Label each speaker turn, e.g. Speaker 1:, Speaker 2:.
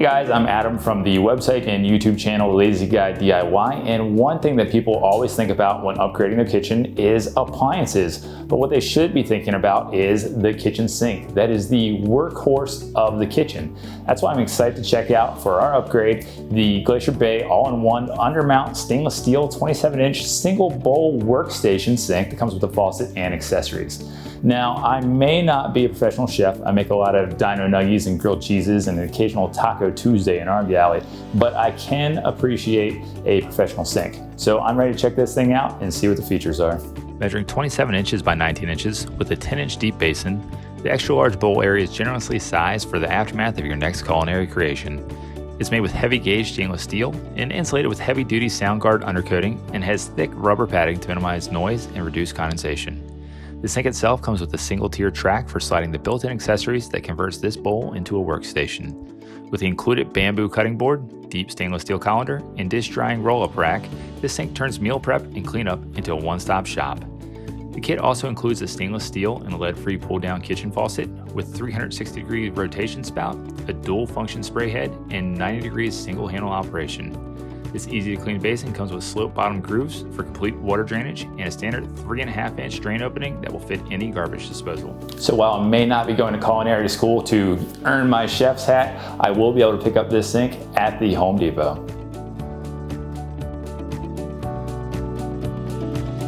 Speaker 1: Hey guys, I'm Adam from the website and YouTube channel Lazy Guy DIY, and one thing that people always think about when upgrading their kitchen is appliances, but what they should be thinking about is the kitchen sink. That is the workhorse of the kitchen. That's why I'm excited to check out for our upgrade the Glacier Bay all-in-one undermount stainless steel 27-inch single bowl workstation sink that comes with a faucet and accessories. Now, I may not be a professional chef. I make a lot of dino nuggies and grilled cheeses and an occasional Taco Tuesday in our galley, but I can appreciate a professional sink. So I'm ready to check this thing out and see what the features are.
Speaker 2: Measuring 27 inches by 19 inches with a 10-inch deep basin, the extra large bowl area is generously sized for the aftermath of your next culinary creation. It's made with heavy gauge stainless steel and insulated with heavy duty sound guard undercoating and has thick rubber padding to minimize noise and reduce condensation. The sink itself comes with a single tier track for sliding the built-in accessories that converts this bowl into a workstation. With the included bamboo cutting board, deep stainless steel colander, and dish drying roll-up rack, this sink turns meal prep and cleanup into a one-stop shop. The kit also includes a stainless steel and lead-free pull-down kitchen faucet with 360-degree rotation spout, a dual-function spray head, and 90-degree single-handle operation. This easy-to-clean basin comes with slope-bottom grooves for complete water drainage and a standard 3.5-inch drain opening that will fit any garbage disposal.
Speaker 1: So while I may not be going to culinary school to earn my chef's hat, I will be able to pick up this sink at the Home Depot.